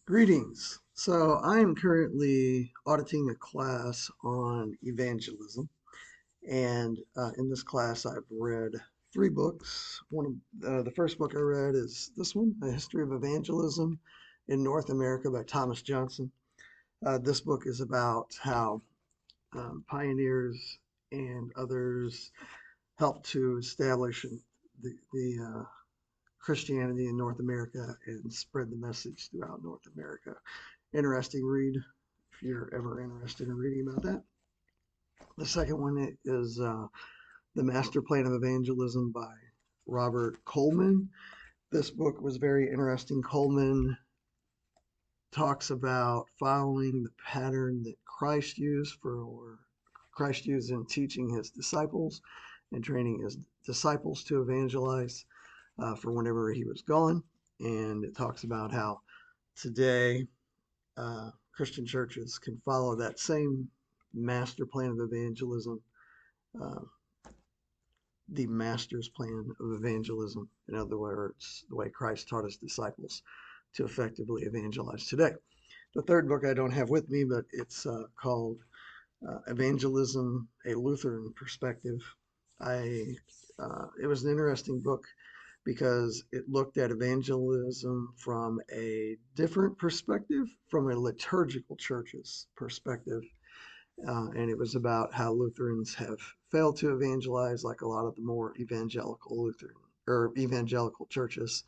Greetings. So I am currently auditing a class on evangelism, and in this class I've read three books. The first book I read is this one, A History of Evangelism in North America by Thomas Johnson. This book is about how pioneers and others helped to establish the Christianity in North America and spread the message throughout North America. Interesting read if you're ever interested in reading about that. The second one is The Master Plan of Evangelism by Robert Coleman. This book was very interesting. Coleman talks about following the pattern that Christ used in teaching his disciples and training his disciples to evangelize for whenever he was gone. And it talks about how today Christian churches can follow that same master plan of evangelism, uh, the master's plan of evangelism. In other words, the way Christ taught his disciples to effectively evangelize today. The third book I don't have with me, but it's called Evangelism, a Lutheran Perspective. It was an interesting book because it looked at evangelism from a different perspective, from a liturgical church's perspective. And it was about how Lutherans have failed to evangelize, like a lot of the more evangelical Lutheran or evangelical churches,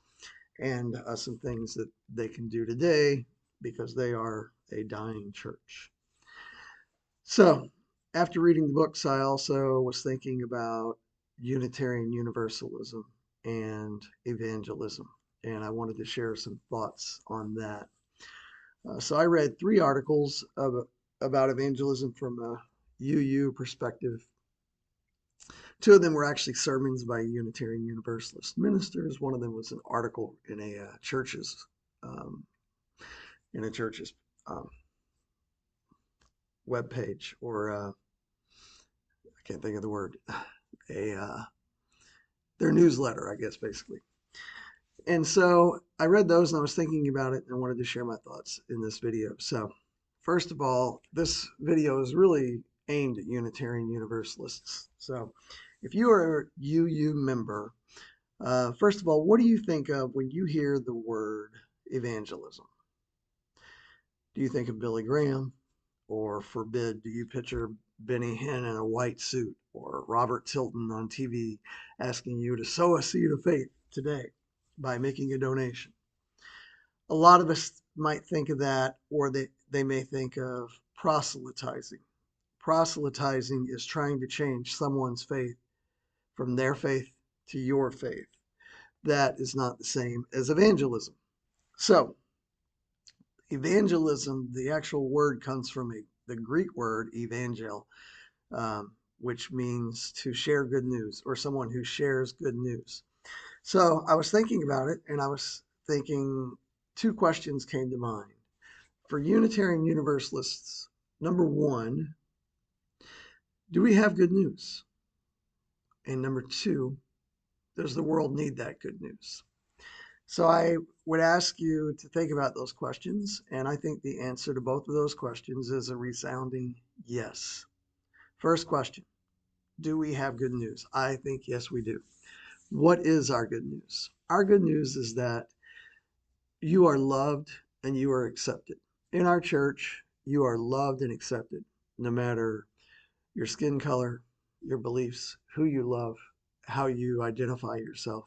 and some things that they can do today because they are a dying church. So, after reading the books, I also was thinking about Unitarian Universalism and evangelism, and I wanted to share some thoughts on that. So, I read three articles about evangelism from a UU perspective. Two of them were actually sermons by Unitarian Universalist ministers. One of them was an article in a church's um, in a church's um, web page, or I can't think of the word, a their newsletter, I guess, basically. And so I read those and I was thinking about it and I wanted to share my thoughts in this video. So, first of all, this video is really aimed at Unitarian Universalists. So, if you are a UU member, first of all, what do you think of when you hear the word evangelism? Do you think of Billy Graham? Or forbid, do you picture Benny Hinn in a white suit or Robert Tilton on TV asking you to sow a seed of faith today by making a donation? A lot of us might think of that, or they may think of proselytizing. Proselytizing is trying to change someone's faith from their faith to your faith. That is not the same as evangelism. So, evangelism, the actual word comes from the Greek word evangel, which means to share good news or someone who shares good news. So I was thinking about it and I was thinking two questions came to mind. For Unitarian Universalists, number one, do we have good news? And number two, does the world need that good news? So I would ask you to think about those questions. And I think the answer to both of those questions is a resounding yes. First question, do we have good news? I think yes, we do. What is our good news? Our good news is that you are loved and you are accepted. In our church, you are loved and accepted, no matter your skin color, your beliefs, who you love, how you identify yourself,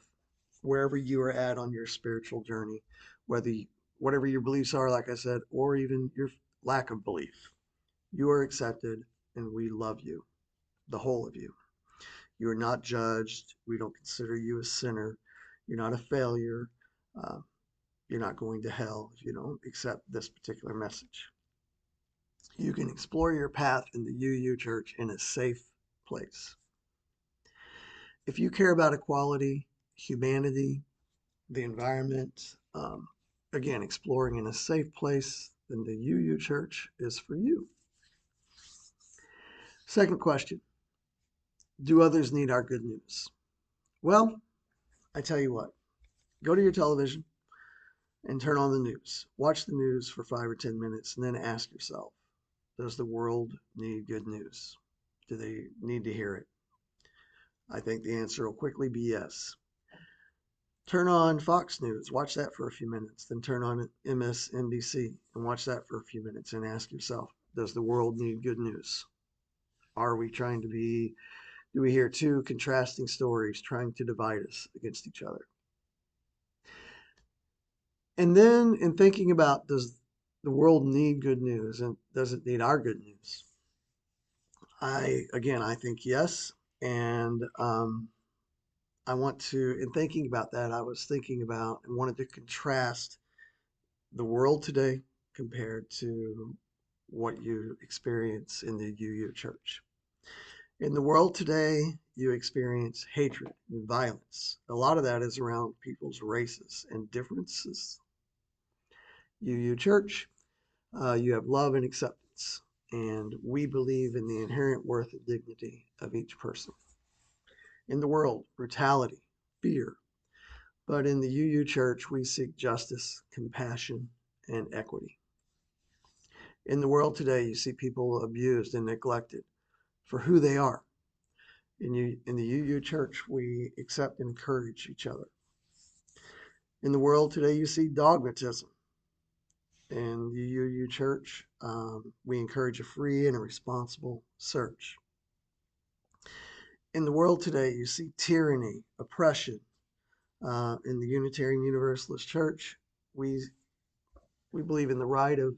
wherever you are at on your spiritual journey, whatever your beliefs are, like I said, or even your lack of belief. You are accepted and we love you, the whole of you. You are not judged. We don't consider you a sinner. You're not a failure. Uh, you're not going to hell if you don't accept this particular message. You can explore your path in the UU church in a safe place. If you care about equality, humanity, the environment, again, exploring in a safe place, then the UU church is for you. Second question, do others need our good news? Well, I tell you what, go to your television and turn on the news. Watch the news for 5 or 10 minutes and then ask yourself, does the world need good news? Do they need to hear it? I think the answer will quickly be yes. Turn on Fox News, watch that for a few minutes, then turn on MSNBC and watch that for a few minutes and ask yourself, does the world need good news? Are we trying to be, do we hear two contrasting stories trying to divide us against each other? And then in thinking about, does the world need good news and does it need our good news? I think yes. And I want to, in thinking about that, I was thinking about and wanted to contrast the world today compared to what you experience in the UU church. In the world today, you experience hatred and violence. A lot of that is around people's races and differences. UU church, you have love and acceptance, and we believe in the inherent worth and dignity of each person. In the world, brutality, fear, but in the UU church, we seek justice, compassion, and equity. In the world today, you see people abused and neglected for who they are. In the UU church, we accept and encourage each other. In the world today, you see dogmatism. In the UU church, we encourage a free and a responsible search. In the world today, you see tyranny, oppression. In the Unitarian Universalist Church, we believe in the right of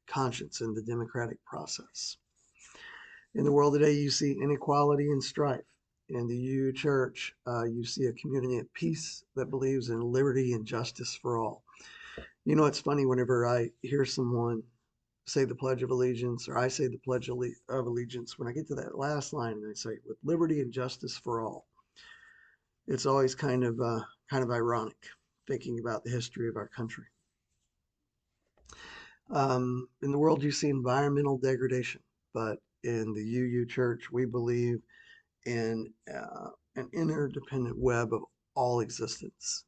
conscience and the democratic process. In the world today, you see inequality and strife. In the UU Church, you see a community of peace that believes in liberty and justice for all. You know, it's funny whenever I hear someone say the Pledge of Allegiance, or I say the Pledge of Allegiance, when I get to that last line and I say, with liberty and justice for all, it's always kind of ironic thinking about the history of our country. In the world, you see environmental degradation, but in the UU Church, we believe in an interdependent web of all existence.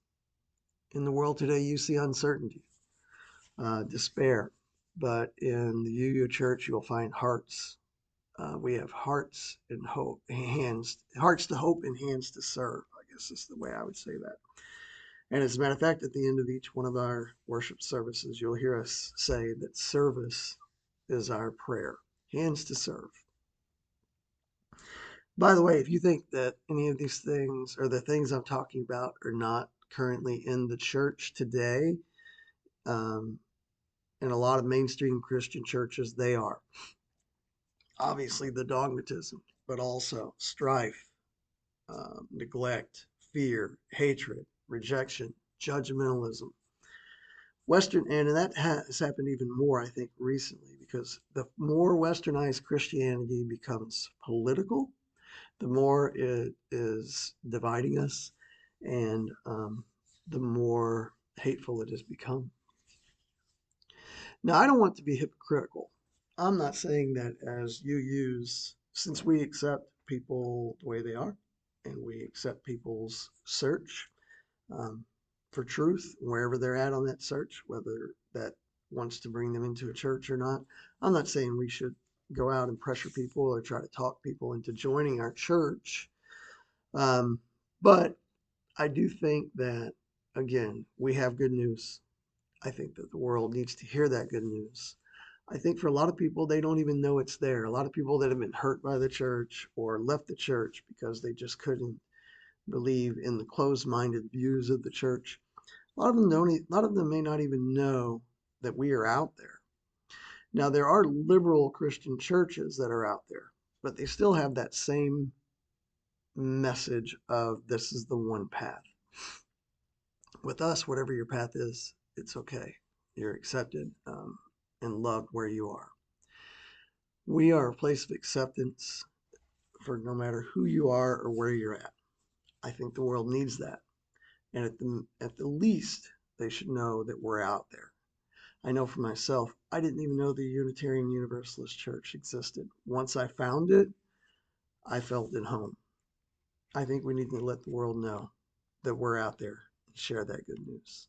In the world today, you see uncertainty, despair, but in the UU Church, you'll find hearts. We have hearts and hope, hearts to hope and hands to serve. I guess is the way I would say that. And as a matter of fact, at the end of each one of our worship services, you'll hear us say that service is our prayer, hands to serve. By the way, if you think that any of these things or the things I'm talking about are not currently in the church today, in a lot of mainstream Christian churches, they are. Obviously, the dogmatism, but also strife, neglect, fear, hatred, rejection, judgmentalism. And that has happened even more, I think, recently, because the more westernized Christianity becomes political, the more it is dividing us, and the more hateful it has become. Now, I don't want to be hypocritical. I'm not saying that as UUs, since we accept people the way they are, and we accept people's search for truth, wherever they're at on that search, whether that wants to bring them into a church or not. I'm not saying we should go out and pressure people or try to talk people into joining our church. But I do think that, again, we have good news. I think that the world needs to hear that good news. I think for a lot of people, they don't even know it's there. A lot of people that have been hurt by the church or left the church because they just couldn't believe in the closed-minded views of the church. A lot of them may not even know that we are out there. Now, there are liberal Christian churches that are out there, but they still have that same message of this is the one path. With us, whatever your path is, it's okay. You're accepted and loved where you are. We are a place of acceptance for no matter who you are or where you're at. I think the world needs that. And at the least, they should know that we're out there. I know for myself, I didn't even know the Unitarian Universalist Church existed. Once I found it, I felt at home. I think we need to let the world know that we're out there and share that good news.